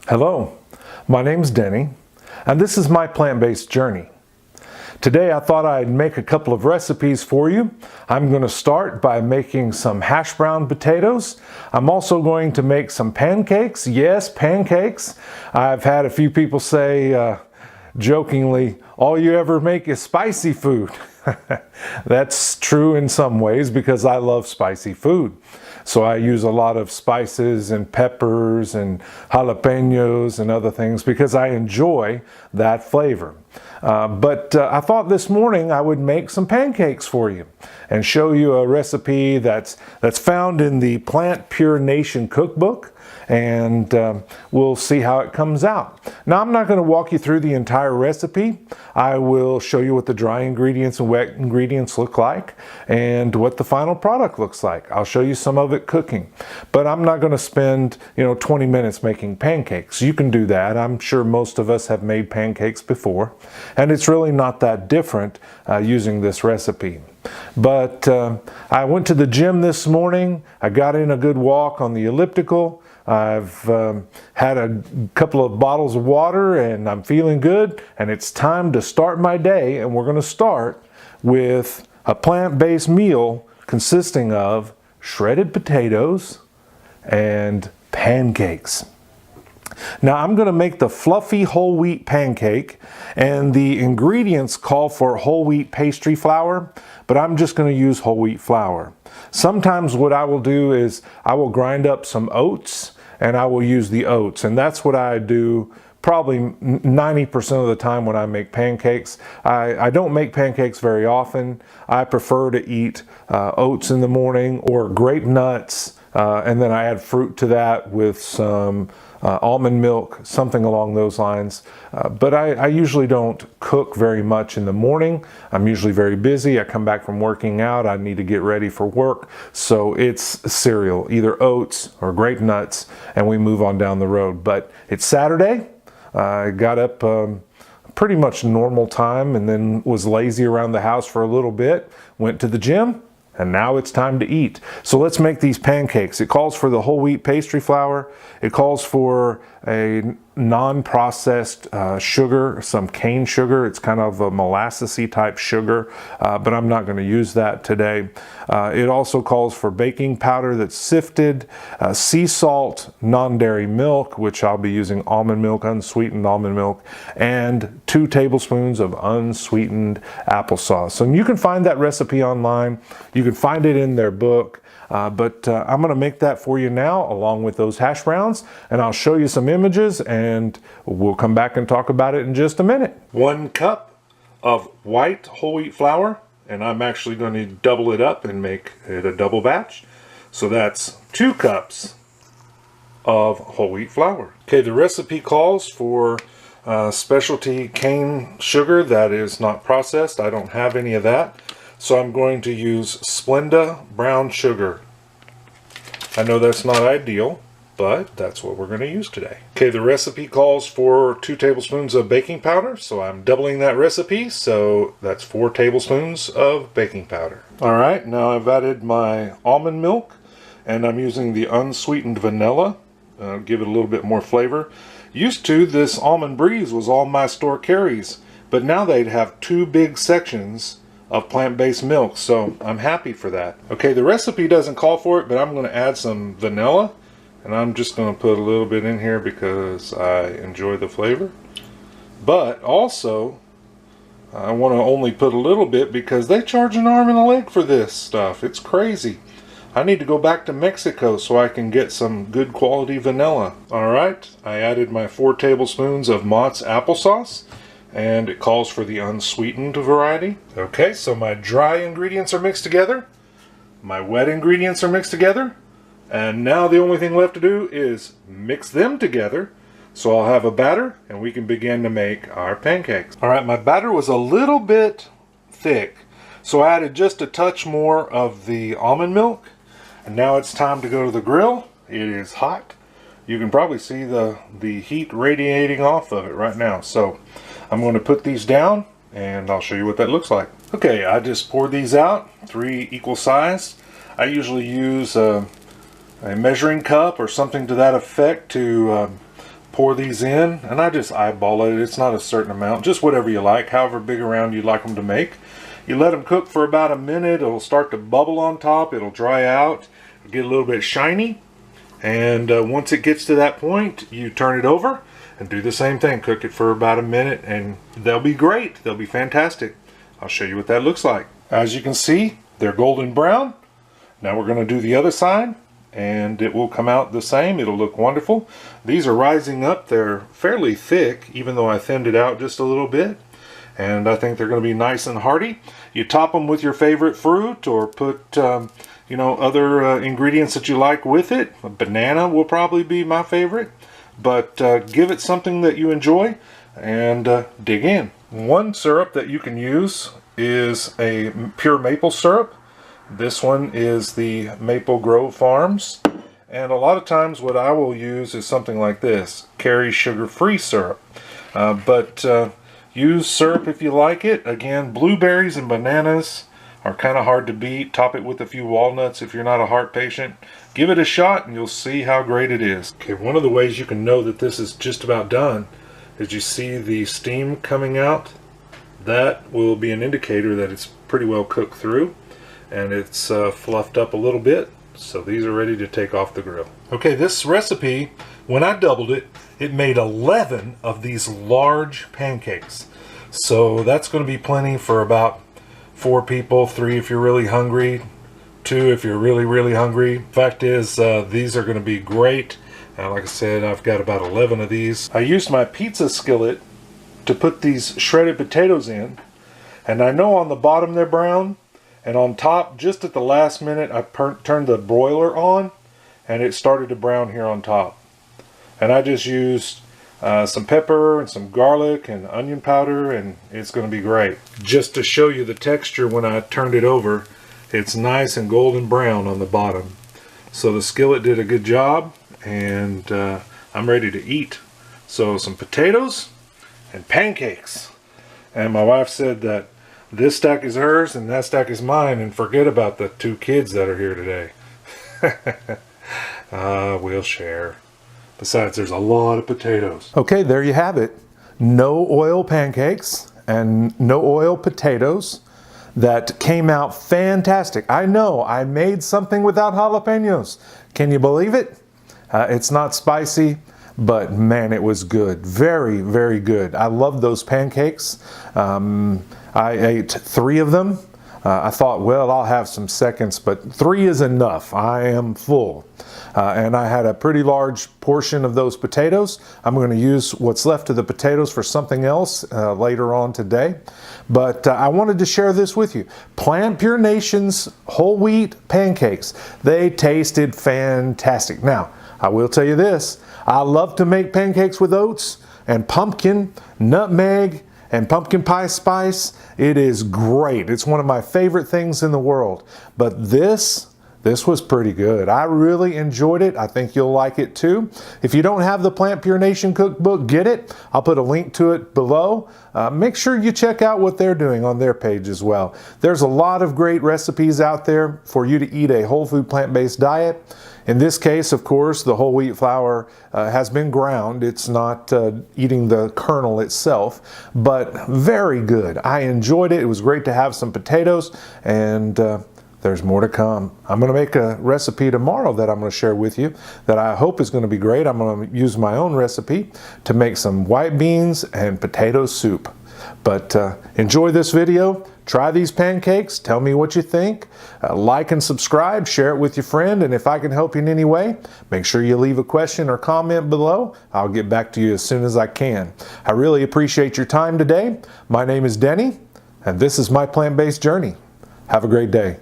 Hello, my name's Denny, and this is my plant-based journey. Today I thought I'd make a couple of recipes for you. I'm going to start by making some hash brown potatoes. I'm also going to make some pancakes. Yes, pancakes. I've had a few people say jokingly, all you ever make is spicy food. That's true in some ways because I love spicy food. So I use a lot of spices and peppers and jalapenos and other things because I enjoy that flavor. But I thought this morning I would make some pancakes for you and show you a recipe that's found in the PlantPure Nation cookbook, and we'll see how it comes out. Now, I'm not going to walk you through the entire recipe. I will show you what the dry ingredients and wet ingredients look like and what the final product looks like. I'll show you some of it cooking, but I'm not going to spend 20 minutes making pancakes. You can do that. I'm sure most of us have made pancakes before, and it's really not that different using this recipe. But I went to the gym this morning. I got in a good walk on the elliptical. I've had a couple of bottles of water and I'm feeling good, and it's time to start my day, and we're going to start with a plant-based meal consisting of shredded potatoes and pancakes. Now I'm going to make the fluffy whole wheat pancake, and the ingredients call for whole wheat pastry flour, but I'm just going to use whole wheat flour. Sometimes what I will do is I will grind up some oats and I will use the oats, and that's what I do probably 90% of the time when I make pancakes. I don't make pancakes very often. I prefer to eat oats in the morning or grape nuts, and then I add fruit to that with some almond milk, something along those lines. But I usually don't cook very much in the morning. I'm usually very busy. I come back from working out. I need to get ready for work. So it's cereal, either oats or grape nuts, and we move on down the road. But it's Saturday. I got up pretty much normal time and then was lazy around the house for a little bit, went to the gym, and now it's time to eat. So let's make these pancakes. It calls for the whole wheat pastry flour. It calls for a non-processed sugar, some cane sugar. It's kind of a molassesy type sugar, but I'm not going to use that today. It also calls for baking powder that's sifted, sea salt, non-dairy milk, which I'll be using almond milk, unsweetened almond milk, and 2 tablespoons of unsweetened applesauce. And you can find that recipe online. You can find it in their book. But I'm going to make that for you now along with those hash browns, and I'll show you some images and we'll come back and talk about it in just a minute. 1 cup of white whole wheat flour, and I'm actually going to double it up and make it a double batch. So that's 2 cups of whole wheat flour. Okay, the recipe calls for specialty cane sugar that is not processed. I don't have any of that. So I'm going to use Splenda brown sugar. I know that's not ideal, but that's what we're going to use today. Okay, the recipe calls for 2 tablespoons of baking powder, so I'm doubling that recipe, so that's 4 tablespoons of baking powder. Alright, now I've added my almond milk, and I'm using the unsweetened vanilla. Give it a little bit more flavor. Used to, this almond breeze was all my store carries, but now they'd have 2 big sections of plant-based milk, so I'm happy for that. Okay, the recipe doesn't call for it, but I'm going to add some vanilla, and I'm just going to put a little bit in here because I enjoy the flavor. But also, I want to only put a little bit because they charge an arm and a leg for this stuff. It's crazy. I need to go back to Mexico so I can get some good quality vanilla. Alright, I added my 4 tablespoons of Mott's applesauce, and it calls for the unsweetened variety. Okay, so my dry ingredients are mixed together, my wet ingredients are mixed together, and now the only thing left to do is mix them together. So I'll have a batter and we can begin to make our pancakes. Alright, my batter was a little bit thick, so I added just a touch more of the almond milk, and now it's time to go to the grill. It is hot. You can probably see the heat radiating off of it right now. So I'm going to put these down and I'll show you what that looks like. Okay, I just poured these out, 3 equal size. I usually use a measuring cup or something to that effect to pour these in, and I just eyeball it. It's not a certain amount, just whatever you like, however big around you'd like them to make. You let them cook for about a minute. It'll start to bubble on top. It'll dry out, it'll get a little bit shiny, and once it gets to that point, you turn it over and do the same thing. Cook it for about a minute, and they'll be great. They'll be fantastic. I'll show you what that looks like. As you can see, they're golden brown. Now we're going to do the other side, and it will come out the same. It'll look wonderful. These are rising up. They're fairly thick, even though I thinned it out just a little bit, and I think they're going to be nice and hearty. You top them with your favorite fruit, or put other ingredients that you like with it. A banana will probably be my favorite, but give it something that you enjoy and dig in. One syrup that you can use is a pure maple syrup. This one is the Maple Grove Farms, and a lot of times what I will use is something like this, Carrie sugar-free syrup. But use syrup if you like it. Again, blueberries and bananas are kind of hard to beat. Top it with a few walnuts if you're not a heart patient. Give it a shot and you'll see how great it is. Okay, one of the ways you can know that this is just about done is you see the steam coming out. That will be an indicator that it's pretty well cooked through, and it's fluffed up a little bit, so these are ready to take off the grill. Okay, this recipe, when I doubled it, it made 11 of these large pancakes. So that's going to be plenty for about 4 people, 3 if you're really hungry, 2 if you're really hungry. Fact is, these are going to be great. And like I said, I've got about 11 of these. I used my pizza skillet to put these shredded potatoes in, and I know on the bottom they're brown, and on top, just at the last minute, I turned the broiler on, and it started to brown here on top. And I just used some pepper and some garlic and onion powder, and it's going to be great. Just to show you the texture when I turned it over, it's nice and golden brown on the bottom. So the skillet did a good job, and I'm ready to eat. So some potatoes and pancakes. And my wife said that this stack is hers and that stack is mine, and forget about the 2 kids that are here today. We'll share. Besides, there's a lot of potatoes. Okay, there you have it. No oil pancakes and no oil potatoes that came out fantastic. I know, I made something without jalapenos. Can you believe it? It's not spicy, but man, it was good. Very good. I love those pancakes. I ate 3 of them. I thought, well, I'll have some seconds, but 3 is enough. I am full. And I had a pretty large portion of those potatoes. I'm going to use what's left of the potatoes for something else later on today. But I wanted to share this with you. PlantPure Nation's whole wheat pancakes. They tasted fantastic. Now, I will tell you this. I love to make pancakes with oats and pumpkin, nutmeg, and pumpkin pie spice. It is great. It's one of my favorite things in the world. But this was pretty good. I really enjoyed it. I think you'll like it too. If you don't have the PlantPure Nation cookbook, get it. I'll put a link to it below. Make sure you check out what they're doing on their page as well. There's a lot of great recipes out there for you to eat a whole food plant-based diet. In this case, of course, the whole wheat flour has been ground. It's not eating the kernel itself, but very good. I enjoyed it. It was great to have some potatoes, and there's more to come. I'm going to make a recipe tomorrow that I'm going to share with you that I hope is going to be great. I'm going to use my own recipe to make some white beans and potato soup. But enjoy this video. Try these pancakes. Tell me what you think. Like and subscribe. Share it with your friend. And if I can help you in any way, make sure you leave a question or comment below. I'll get back to you as soon as I can. I really appreciate your time today. My name is Denny, and this is my plant-based journey. Have a great day.